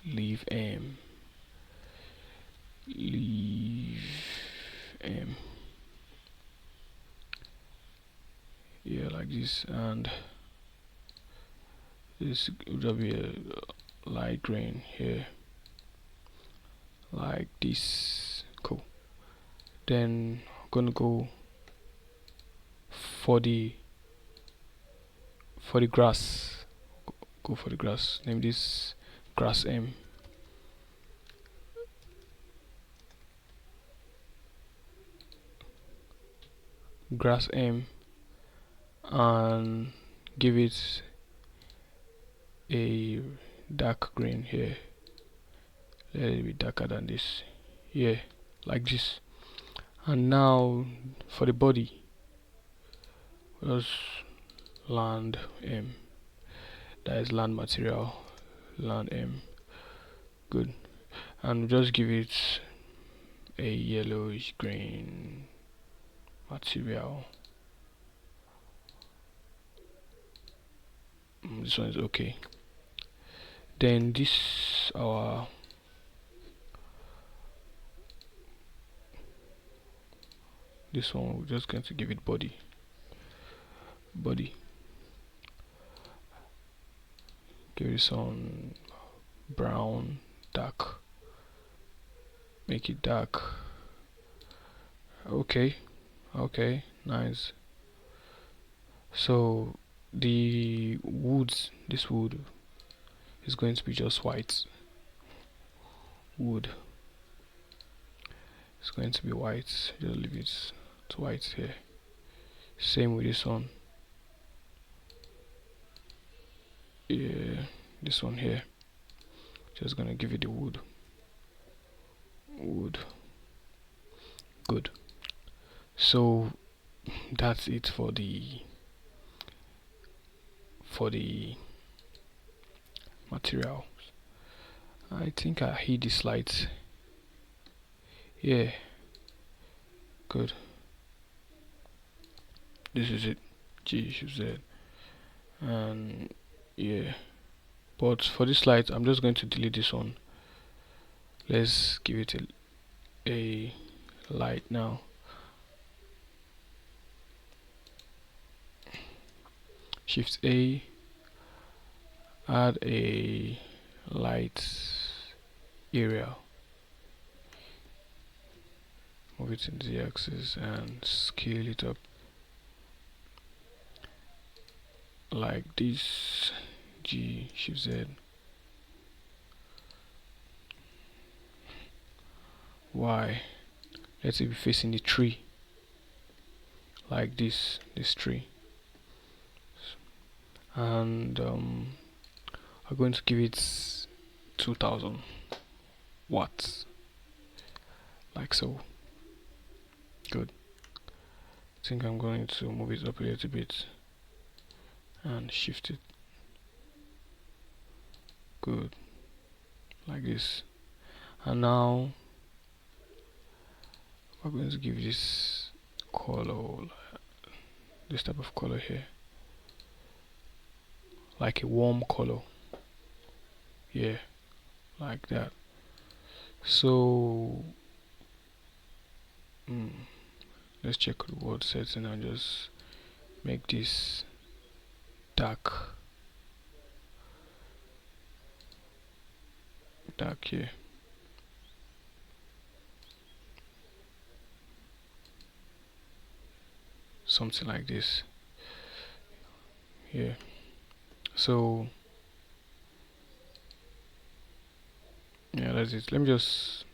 leaf M. Leaf M. like this, and this would be a light green here, like this. Cool. Then I'm gonna go for the grass. Go for the grass. Name this grass M. Grass M, and give it a dark green here. Let it be darker than this. Yeah, like this. And now for the body, just land M. That is land material. Land M. Good. And just give it a yellowish green material. This one is okay. Then this this one we're just going to give it body. Give it some brown, dark. Make it dark. Okay, nice. So the woods, this wood is going to be just white. Wood is going to be white. Just leave it to white here. Same with this one. Yeah, this one here. Just gonna give it the wood. Good. So that's it for the material. I think I hit the slides. Yeah, good. This is it. G should Z. And yeah, but for this slide I'm just going to delete this one. Let's give it a light now. Shift A, add a light area, move it in the axis and scale it up like this. G, Shift Z. Y, let it be facing the tree like this tree. And I'm going to give it 2000 watts, like so. Good. I think I'm going to move it up a little bit and shift it. Good, like this. And now we're going to give this color, this type of color here, like a warm color. Yeah, like that. So let's check the word setting and just make this dark here. Something like this. Yeah. So yeah, that's it. Let me just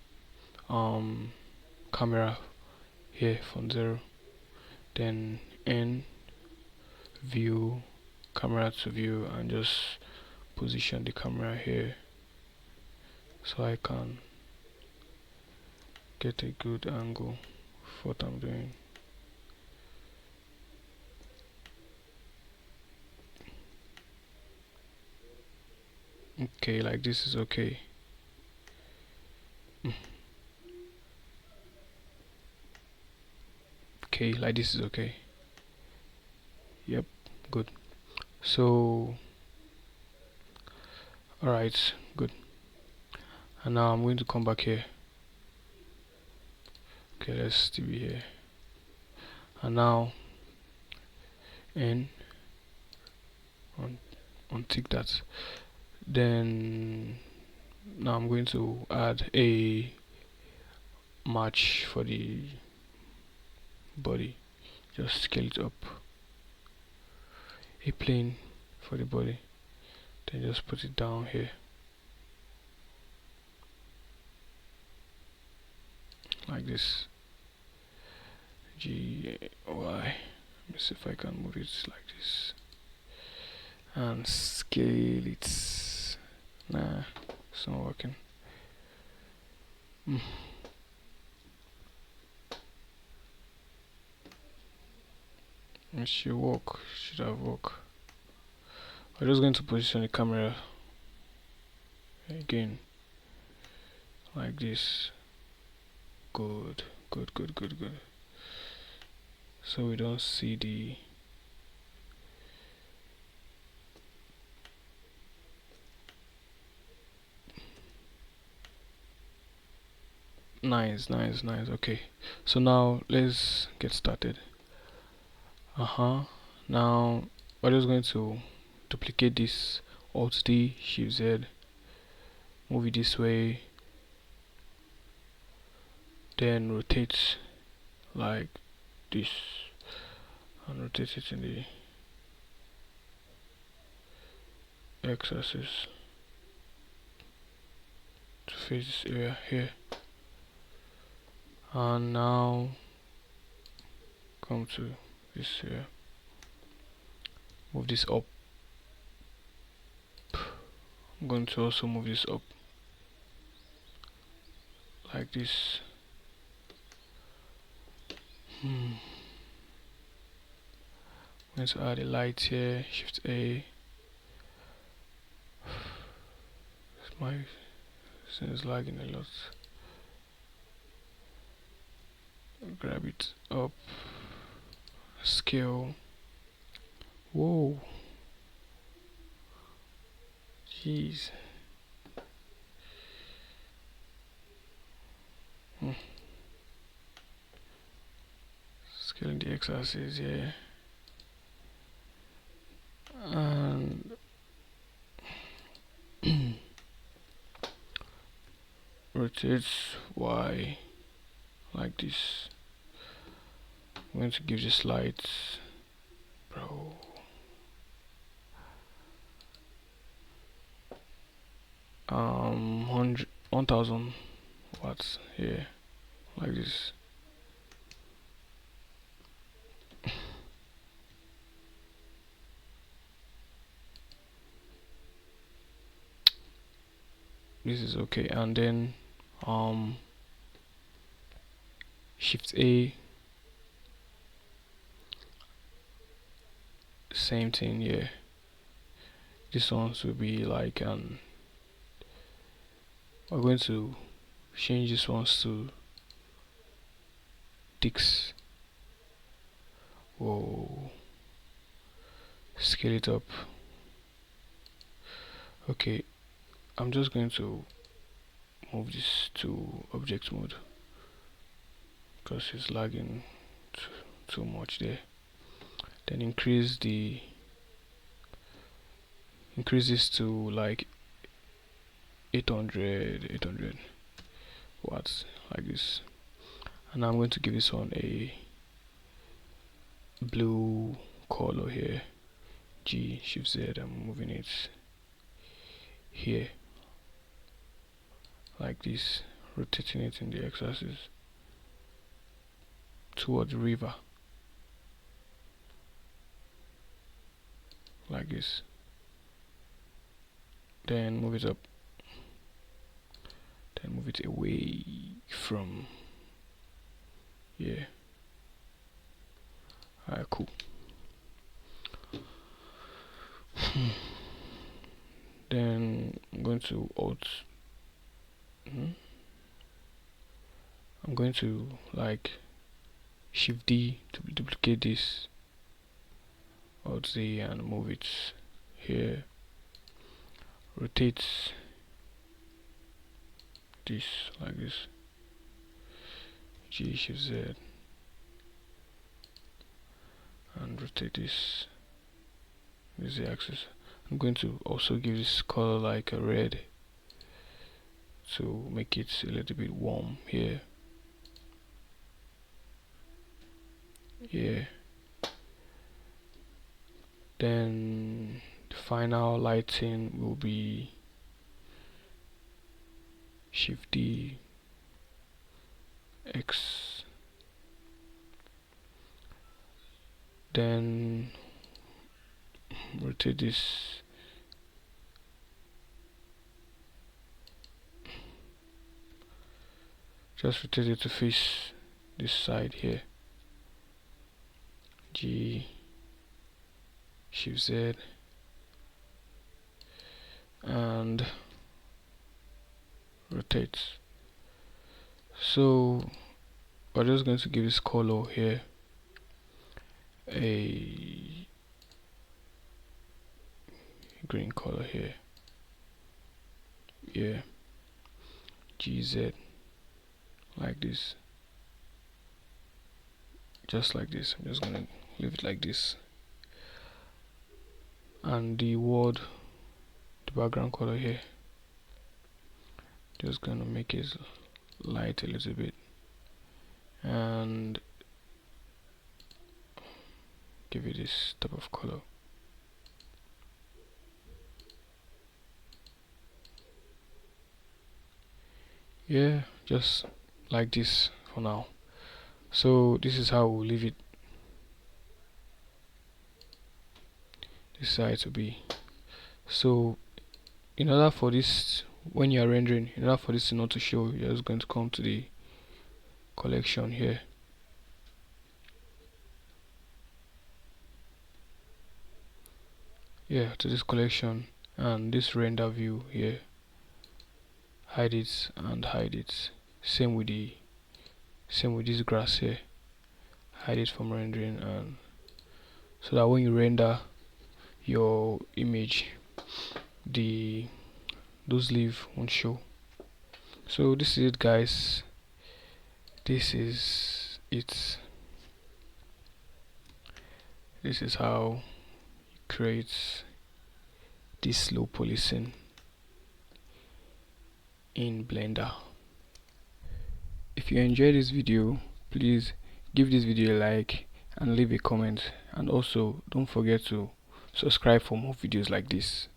camera here from 0, then N, view, camera to view, and just position the camera here so I can get a good angle for what I'm doing. Okay, like this is okay. Okay, like this is okay. Yep, good. So alright, good. And now I'm going to come back here. Okay, let's still be here. And now N, un untick that. Then now I'm going to add a match for the body. Just scale it up. A plane for the body. Then just put it down here. Like this. G Y. Let me see if I can move it like this. And scale it. Nah, it's not working. It should work. Should have worked. I'm just going to position the camera again like this. Good. So we don't see the nice. Okay, so now let's get started. Now we're just going to duplicate this. Alt D, Shift Z, move it this way, then rotate like this, and rotate it in the x-axis to face this area here. And now come to this area, move this up. I'm going to also move this up like this. I'm going to add a light here, Shift A. My thing is lagging a lot. Grab it up, scale. Whoa, jeez. Scaling the x-axis here, and rotates Y like this. I'm going to give this light, bro. 1000 watts here, like this. This is okay, and then Shift A, same thing here. This one will be like we're going to change this ones to ticks. Whoa, scale it up. Okay, I'm just going to move this to object mode because it's lagging too much there. Then increase this to like 800 watts like this. And I'm going to give this one a blue color here. G, Shift Z, I'm moving it here like this, rotating it in the x-axis toward the river like this. Then move it up, then move it away from here. Alright, cool. Then I'm going to I'm going to like Shift D to duplicate this, Alt Z, and move it here, rotate this like this, G, Shift Z, and rotate this this is the axis. I'm going to also give this color like a red to make it a little bit warm here. Yeah. Then the final lighting will be Shift D X. Then rotate this. Just rotate it to face this side here. G, Shift Z, and rotate. So we're just going to give this color here a green color here. Yeah, GZ, like this, just like this. I'm just gonna leave it like this. And the word, the background color here, just gonna make it light a little bit and give it this type of color. Yeah, just like this for now. So this is how we'll leave it. This side to be. So in order for this, when you are rendering, in order for this not to show, you're just going to come to the collection here. Yeah, to this collection and this render view here. Hide it and hide it. Same with this grass here. Hide it from rendering, and so that when you render your image, those leaves won't show. So this is it, guys. This is it. This is how you create this slow policing in Blender. If you enjoyed this video, please give this video a like and leave a comment, and also don't forget to subscribe for more videos like this.